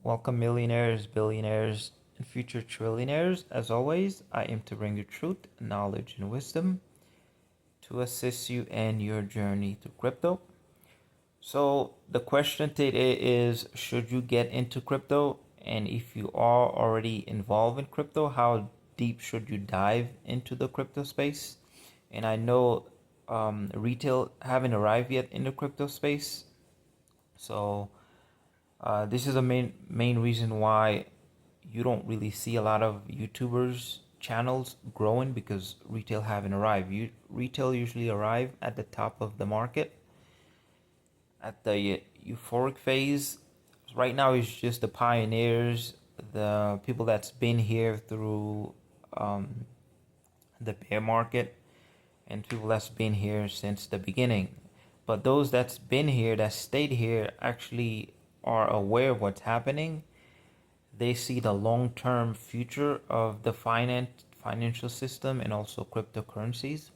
Welcome, millionaires, billionaires, and future trillionaires. As always, I aim to bring you truth, knowledge, and wisdom to assist you in your journey to crypto. So, the question today is, should you get into crypto? And if you are already involved in crypto, how deep should you dive into the crypto space? And I know retail haven't arrived yet in the crypto space. So, this is the main reason why you don't really see a lot of YouTubers channels growing because retail haven't arrived. Retail usually arrive at the top of the market at the euphoric phase. Right now, it's just the pioneers, the people that's been here through um, the bear market, and people that's been here since the beginning. But those that's been here, that stayed here, actually are aware of what's happening. They see the long-term future of the financial system and also cryptocurrencies.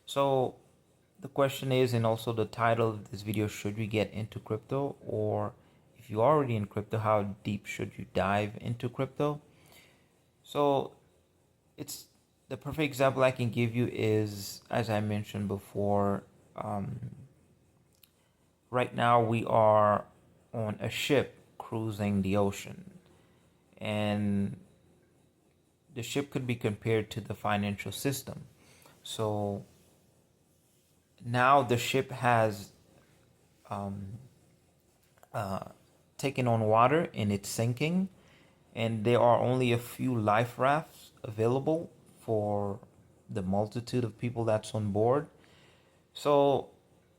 So the question is, and also the title of this video, should we get into crypto? Or if you're already in crypto, how deep should you dive into crypto? So it's the perfect example I can give you is, as I mentioned before, um, right now we are on a ship cruising the ocean, and the ship could be compared to the financial system. So now the ship has um, uh, taken on water and it's sinking, and there are only a few life rafts available for the multitude of people that's on board. So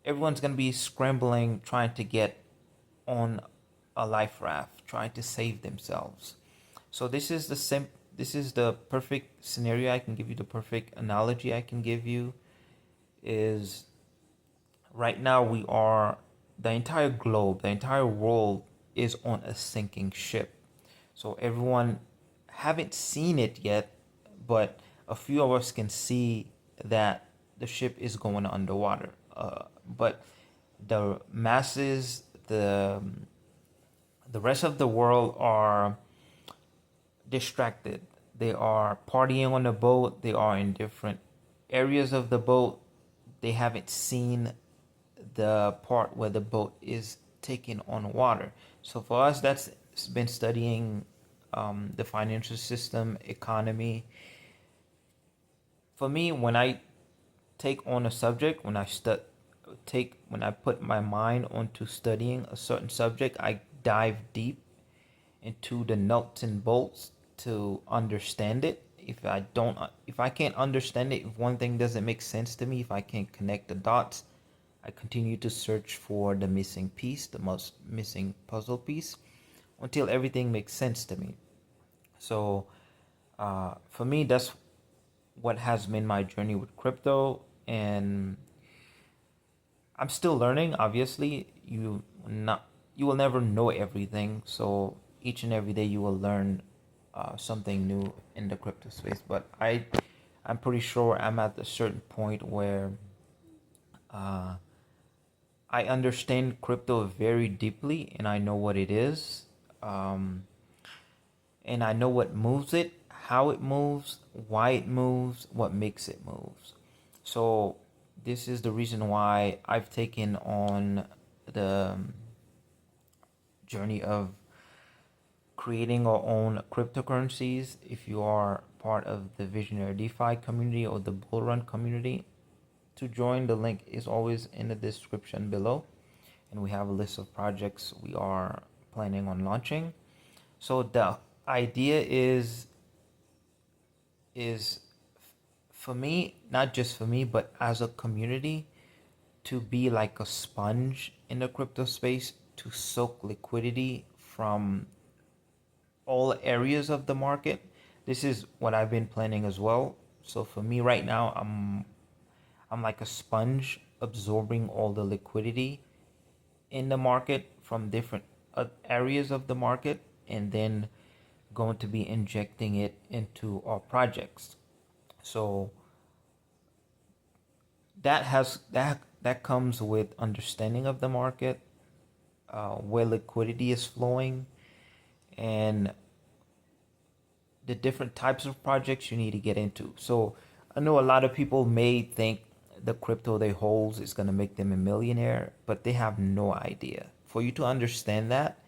everyone's going to be scrambling, trying to get on a life raft, trying to save themselves. So this is the perfect scenario I can give you, the perfect analogy I can give you is right now we are the entire globe, the entire world is on a sinking ship. So everyone haven't seen it yet, but a few of us can see that the ship is going underwater. But the masses, the rest of the world are distracted. They are partying on the boat. They are in different areas of the boat. They haven't seen the part where the boat is taking on water. So for us, that's been studying the financial system, economy. For me, when I take on a subject, when I put my mind onto studying a certain subject, I dive deep into the nuts and bolts to understand it. If I can't understand it, if one thing doesn't make sense to me, if I can't connect the dots, I continue to search for the missing piece, the most missing puzzle piece, until everything makes sense to me. So, for me, that's what has been my journey with crypto, and I'm still learning. Obviously, you will never know everything. So each and every day you will learn something new in the crypto space. But I'm pretty sure I'm at a certain point where uh, I understand crypto very deeply and I know what it is. Um, and I know what moves it, how it moves, why it moves, what makes it moves. So this is the reason why I've taken on the journey of creating our own cryptocurrencies. If you are part of the Visionary DeFi community or the Bull Run community, to join, the link is always in the description below. And we have a list of projects we are planning on launching. So the idea is for me, not just for me, but as a community, to be like a sponge in the crypto space to soak liquidity from all areas of the market. This is what I've been planning as well. So for me right now, I'm like a sponge absorbing all the liquidity in the market from different areas of the market, and then going to be injecting it into our projects. So that comes with understanding of the market, where liquidity is flowing, and the different types of projects you need to get into. So I know a lot of people may think the crypto they hold is going to make them a millionaire, but they have no idea. For you to understand that,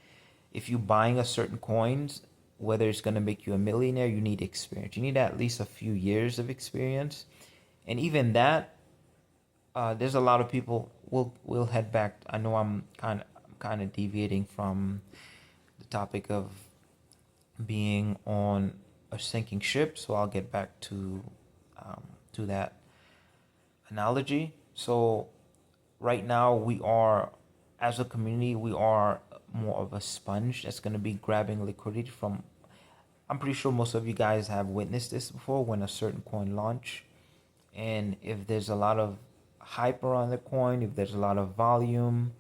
if you're buying a certain coins, whether it's going to make you a millionaire, you need experience. You need at least a few years of experience. And even that, there's a lot of people. We'll head back. I know I'm kind of deviating from the topic of being on a sinking ship, so I'll get back to that analogy. So right now we are, as a community, we are more of a sponge that's going to be grabbing liquidity from. I'm pretty sure most of you guys have witnessed this before when a certain coin launch, and if there's a lot of hype around the coin, if there's a lot of volume,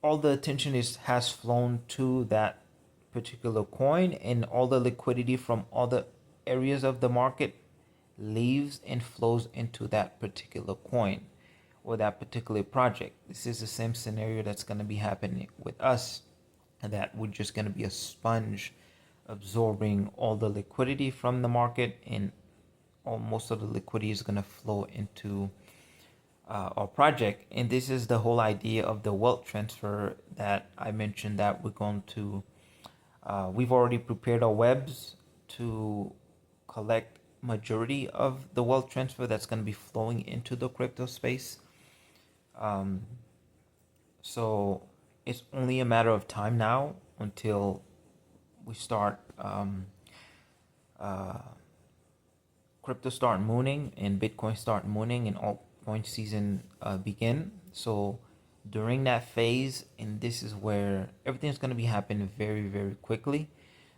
all the attention has flown to that particular coin, and all the liquidity from other areas of the market leaves and flows into that particular coin or that particular project. This is the same scenario that's going to be happening with us, that we're just going to be a sponge absorbing all the liquidity from the market, and most of the liquidity is going to flow into our project. And this is the whole idea of the wealth transfer that I mentioned, that we're going to we've already prepared our webs to collect majority of the wealth transfer that's going to be flowing into the crypto space. So it's only a matter of time now until we start crypto start mooning and Bitcoin start mooning and altcoin season begin. So during that phase, and this is where everything's going to be happening very, very quickly.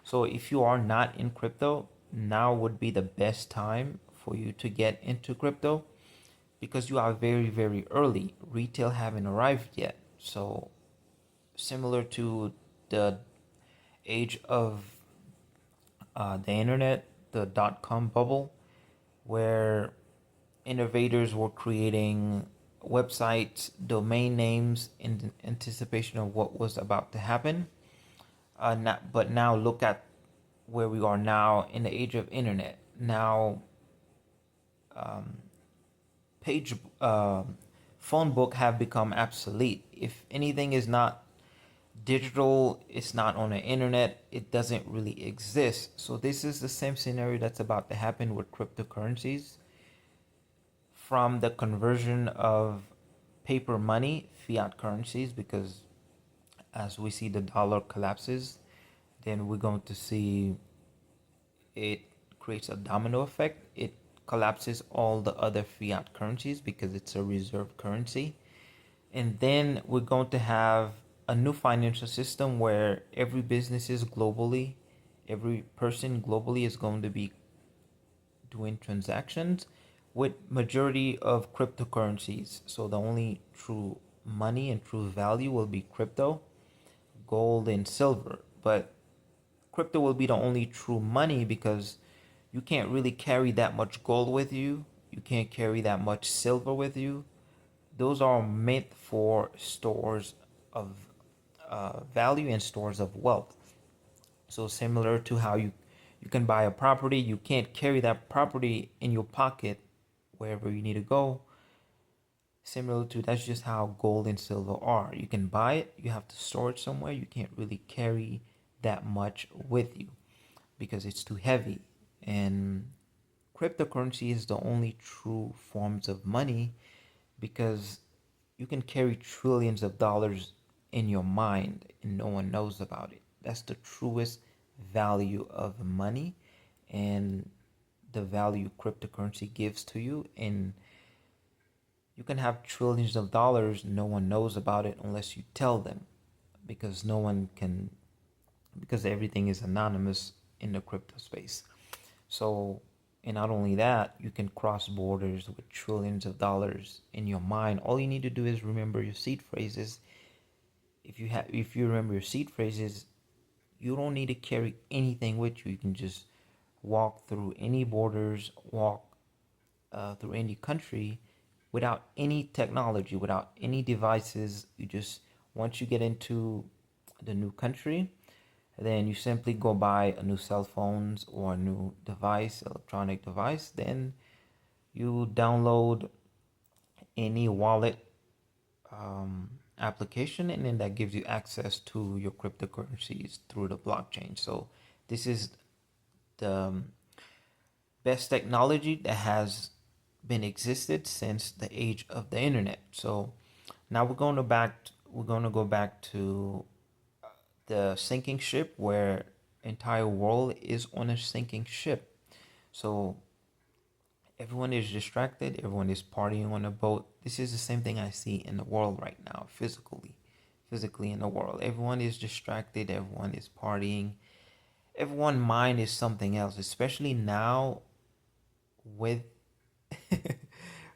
So if you are not in crypto, now would be the best time for you to get into crypto, because you are very, very early. Retail haven't arrived yet. So similar to the age of the internet, the dot-com bubble, where innovators were creating websites, domain names in anticipation of what was about to happen. But now look at where we are now in the age of internet. Now, page phone book have become obsolete. If anything is not digital, it's not on the internet, it doesn't really exist. So this is the same scenario that's about to happen with cryptocurrencies. From the conversion of paper money, fiat currencies, because as we see the dollar collapses, then we're going to see it creates a domino effect. It collapses all the other fiat currencies because it's a reserve currency. And then we're going to have a new financial system where every business is globally, every person globally is going to be doing transactions with majority of cryptocurrencies. So the only true money and true value will be crypto, gold, and silver. But crypto will be the only true money, because you can't really carry that much gold with you. You can't carry that much silver with you. Those are meant for stores of value and stores of wealth. So similar to how you can buy a property, you can't carry that property in your pocket wherever you need to go. Similar to, that's just how gold and silver are. You can buy it, you have to store it somewhere. You can't really carry that much with you because it's too heavy. And cryptocurrency is the only true forms of money, because you can carry trillions of dollars in your mind and no one knows about it. That's the truest value of money, and the value cryptocurrency gives to you. And you can have trillions of dollars, no one knows about it unless you tell them, because no one can, because everything is anonymous in the crypto space. So, and not only that, you can cross borders with trillions of dollars in your mind. All you need to do is remember your seed phrases. If you remember your seed phrases, you don't need to carry anything with you. You can just walk through any borders, walk through any country without any technology, without any devices. You just, once you get into the new country, then you simply go buy a new cell phones or a new device, electronic device. Then you download any wallet application, and then that gives you access to your cryptocurrencies through the blockchain. So this is the best technology that has been existed since the age of the internet. So now we're going to go back to the sinking ship, where entire world is on a sinking ship. So everyone is distracted, everyone is partying on a boat. This is the same thing I see in the world right now, physically in the world. Everyone is distracted, everyone is partying, everyone's mind is something else, especially now with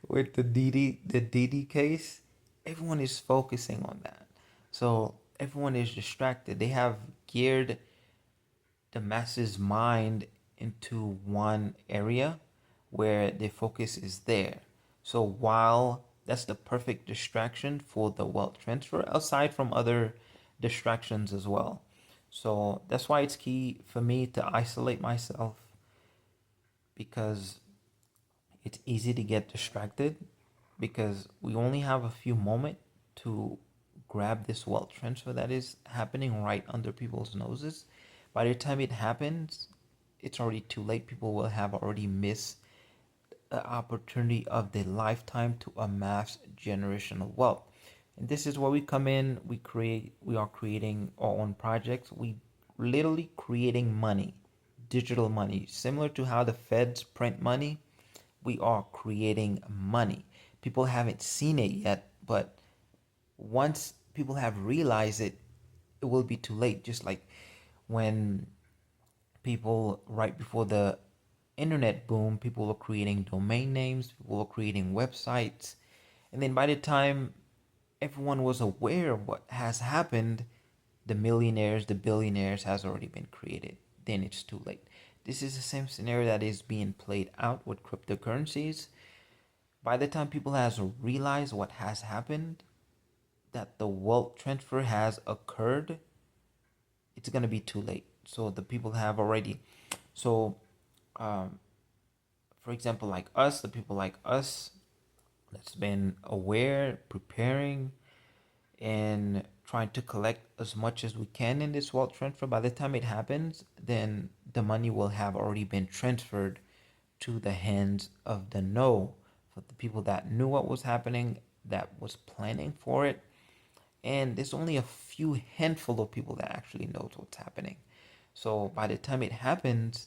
with the DD case. Everyone is focusing on that. So everyone is distracted. They have geared the masses mind into one area where the focus is there. So while that's the perfect distraction for the wealth transfer, aside from other distractions as well. So that's why it's key for me to isolate myself, because it's easy to get distracted, because we only have a few moments to grab this wealth transfer that is happening right under people's noses. By the time it happens, it's already too late. People will have already missed the opportunity of their lifetime to amass generational wealth. And this is where we come in. We are creating our own projects. We literally creating money, digital money, similar to how the feds print money. We are creating money. People haven't seen it yet, but once people have realized it, it will be too late. Just like when people, right before the internet boom, people were creating domain names, people were creating websites, and then by the time everyone was aware of what has happened, the millionaires, the billionaires has already been created. Then it's too late. This is the same scenario that is being played out with cryptocurrencies. By the time people has realized what has happened, that the wealth transfer has occurred, it's gonna be too late. So the people have already, so um, for example, like us, the people like us that's been aware, preparing, and trying to collect as much as we can in this wealth transfer. By the time it happens, then the money will have already been transferred to the hands of the know, for the people that knew what was happening, that was planning for it. And there's only a few handful of people that actually knows what's happening. So by the time it happens,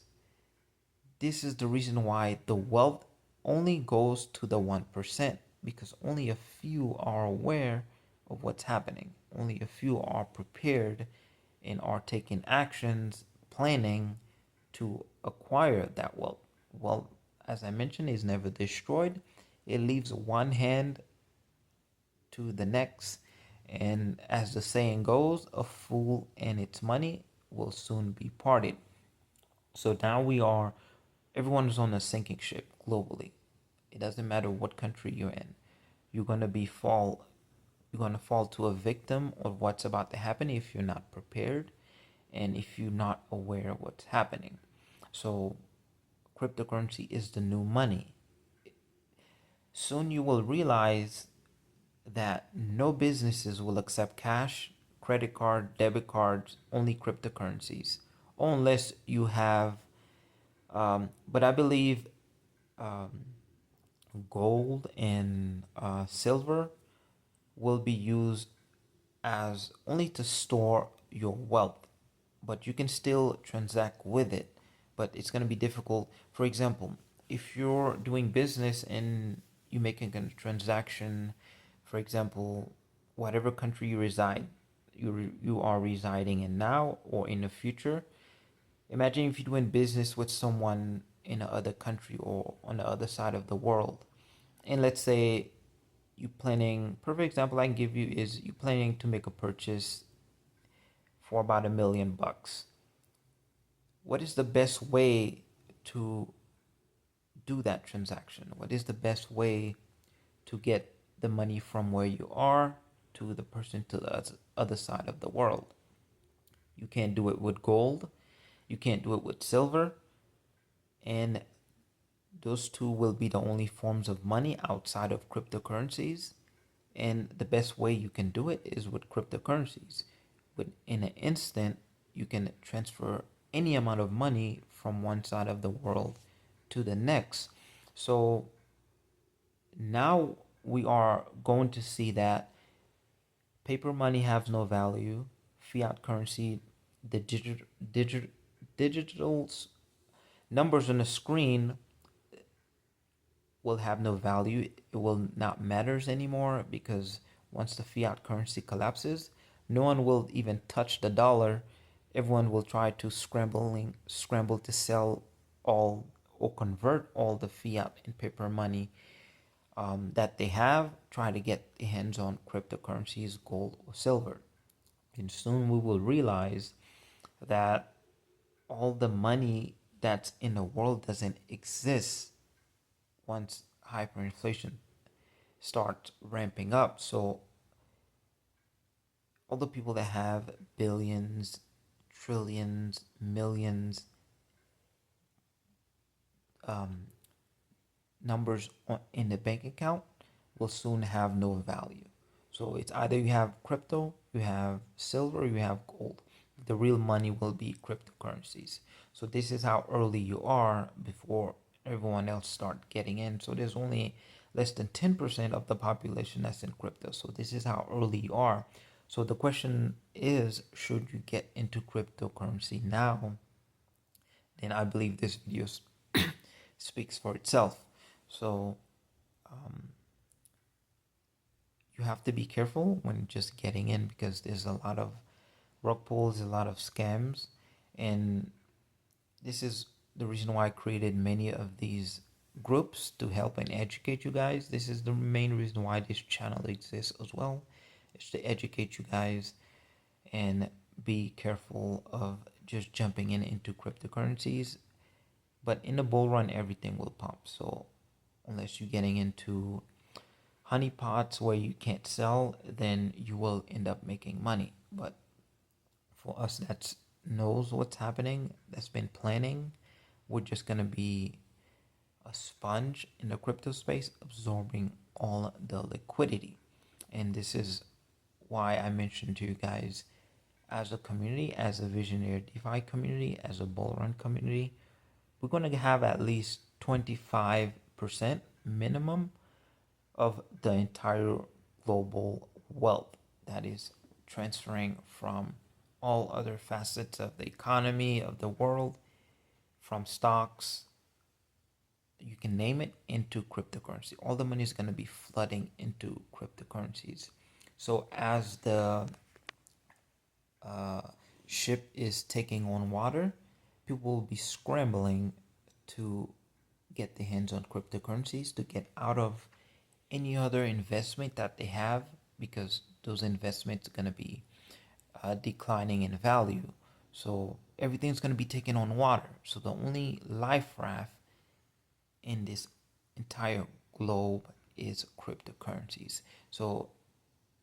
this is the reason why the wealth only goes to the 1%, because only a few are aware of what's happening. Only a few are prepared and are taking actions, planning to acquire that wealth. Wealth, as I mentioned, is never destroyed. It leaves one hand to the next. And as the saying goes, a fool and its money will soon be parted. So now everyone is on a sinking ship globally. It doesn't matter what country you're in. You're gonna be fall. You're gonna fall to a victim of what's about to happen if you're not prepared, and if you're not aware of what's happening. So, cryptocurrency is the new money. Soon you will realize that no businesses will accept cash, credit card, debit cards, only cryptocurrencies, unless you have. But I believe um, gold and silver will be used as only to store your wealth, but you can still transact with it. But it's going to be difficult. For example, if you're doing business and you're making a transaction, for example, whatever country you reside, you are residing in now or in the future. Imagine if you're doing business with someone in another country or on the other side of the world, and let's say you planning. Perfect example I can give you is you planning to make a purchase for about $1 million. What is the best way to do that transaction? What is the best way to get the money from where you are to the person to the other side of the world? You can't do it with gold. You can't do it with silver. And those two will be the only forms of money outside of cryptocurrencies. And the best way you can do it is with cryptocurrencies. In an instant, you can transfer any amount of money from one side of the world to the next. So now we are going to see that paper money has no value. Fiat currency, the digital numbers on the screen will have no value. It will not matters anymore because once the fiat currency collapses, no one will even touch the dollar. Everyone will try to scramble to sell all or convert all the fiat and paper money that they have. Try to get their hands on cryptocurrencies, gold or silver, and soon we will realize that all the money that's in the world doesn't exist once hyperinflation starts ramping up. So all the people that have billions, trillions, millions, um, numbers in the bank account will soon have no value. So it's either you have crypto, you have silver, you have gold. The real money will be cryptocurrencies. So this is how early you are before everyone else start getting in. So there's only less than 10% of the population that's in crypto. So this is how early you are. So the question is, should you get into cryptocurrency now? Then I believe this video speaks for itself. So um, you have to be careful when just getting in because there's a lot of rug pulls, a lot of scams, and this is the reason why I created many of these groups to help and educate you guys. This is the main reason why this channel exists as well. It's to educate you guys and be careful of just jumping into cryptocurrencies. But in the bull run, everything will pump. So unless you're getting into honeypots where you can't sell, then you will end up making money. But for us that knows what's happening, that's been planning, we're just gonna be a sponge in the crypto space, absorbing all the liquidity. And this is why I mentioned to you guys, as a community, as a Visionaire DeFi community, as a bull run community, we're gonna have at least 25% minimum of the entire global wealth that is transferring from all other facets of the economy of the world, from stocks, you can name it, into cryptocurrency. All the money is going to be flooding into cryptocurrencies. So as the uh, ship is taking on water, people will be scrambling to get their hands on cryptocurrencies to get out of any other investment that they have, because those investments are going to be declining in value. So everything's going to be taken on water. So the only life raft in this entire globe is cryptocurrencies. So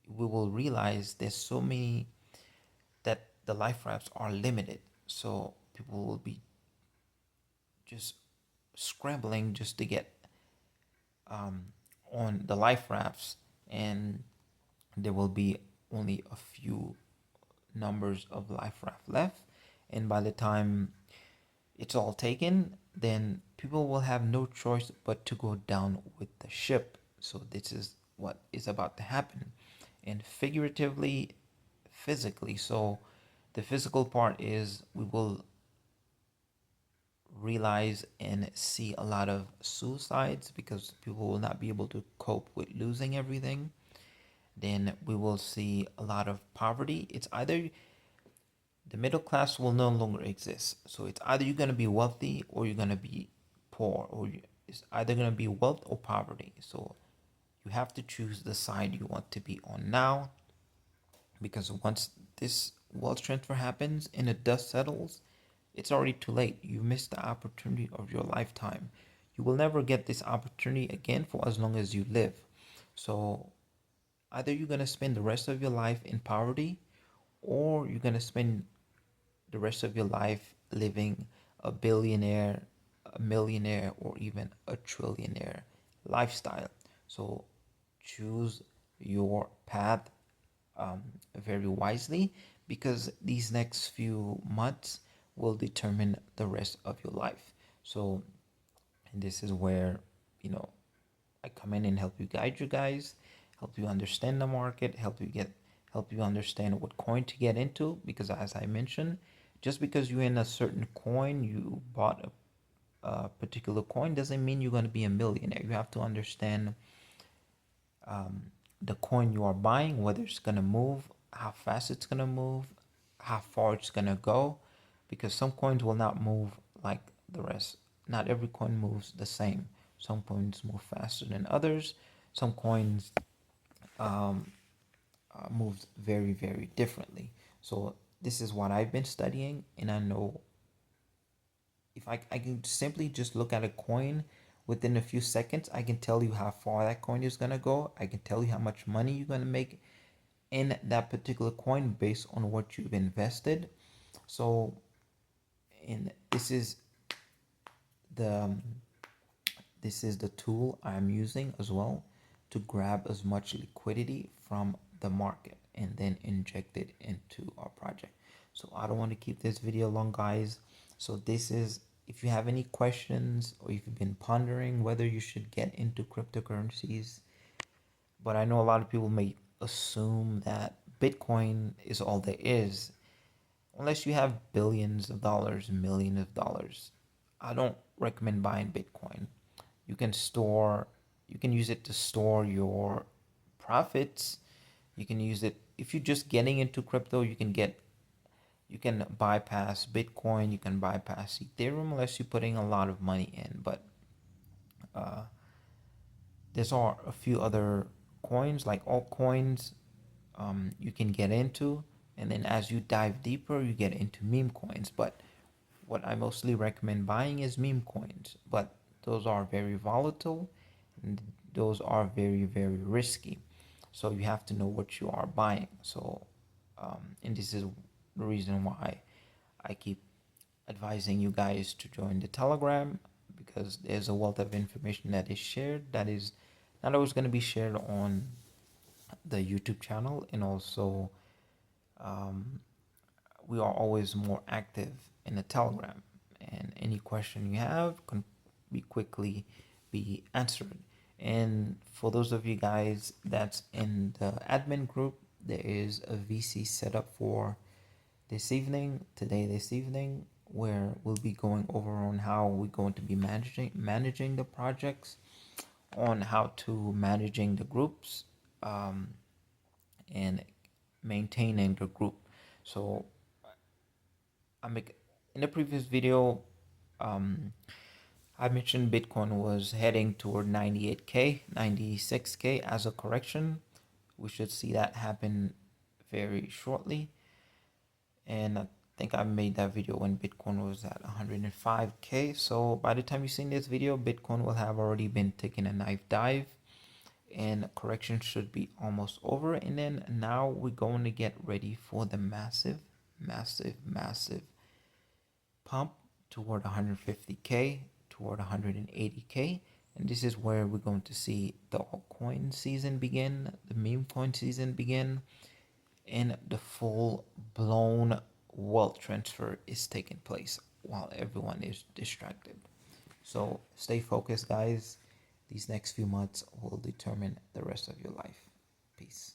we will realize there's so many that the life rafts are limited. So people will be just scrambling just to get on the life rafts, and there will be only a few numbers of life raft left. And by the time it's all taken, then people will have no choice but to go down with the ship. So this is what is about to happen, and figuratively, physically. So the physical part is we will realize and see a lot of suicides because people will not be able to cope with losing everything. Then we will see a lot of poverty. It's either the middle class will no longer exist. So it's either you're going to be wealthy or you're going to be poor, or it's either going to be wealth or poverty. So you have to choose the side you want to be on now, because once this wealth transfer happens and the dust settles, it's already too late. You missed the opportunity of your lifetime. You will never get this opportunity again for as long as you live. So either you're going to spend the rest of your life in poverty, or you're going to spend the rest of your life living a billionaire, a millionaire, or even a trillionaire lifestyle. So choose your path very wisely, because these next few months will determine the rest of your life. So, and this is where, you know, I come in and help you guide you guys, help you understand the market, help you understand what coin to get into. Because as I mentioned, just because you're in a certain coin, you bought a particular coin, doesn't mean you're going to be a millionaire. You have to understand the coin you are buying, whether it's going to move, how fast it's going to move, how far it's going to go, because some coins will not move like the rest. Not every coin moves the same. Some coins move faster than others. Some coins move very, very differently. So this is what I've been studying, and I know if I can simply just look at a coin within a few seconds, I can tell you how far that coin is going to go. I can tell you how much money you're going to make in that particular coin based on what you've invested. So, and the this is the tool I'm using as well to grab as much liquidity from the market and then inject it into our project. So I don't want to keep this video long, guys. So this is, if you have any questions or if you've been pondering whether you should get into cryptocurrencies, but I know a lot of people may assume that Bitcoin is all there is. Unless you have billions of dollars, millions of dollars, I don't recommend buying Bitcoin. You can store, you can use it to store your profits. You can use it if you're just getting into crypto. You can bypass Bitcoin, you can bypass Ethereum unless you're putting a lot of money in. But there's are a few other coins like altcoins you can get into, and then as you dive deeper, you get into meme coins. But what I mostly recommend buying is meme coins, but those are very volatile and those are very, very risky. So you have to know what you are buying. So, and this is the reason why I keep advising you guys to join the Telegram, because there's a wealth of information that is shared that is not always going to be shared on the YouTube channel. And also, we are always more active in the Telegram, and any question you have can be quickly be answered. And for those of you guys that's in the admin group, there is a VC set up for this evening, where we'll be going over on how we're going to be managing the projects, on how to managing the groups, and maintaining the group. So in the previous video, um, I mentioned Bitcoin was heading toward 98K, 96K as a correction. We should see that happen very shortly. And I think I made that video when Bitcoin was at 105K. So by the time you see this video, Bitcoin will have already been taking a knife dive, and correction should be almost over. And then now we're going to get ready for the massive, massive, massive pump toward 150K, toward 180K. And this is where we're going to see the altcoin season begin, the meme coin season begin, and the full blown wealth transfer is taking place while everyone is distracted. So stay focused, guys. These next few months will determine the rest of your life. Peace.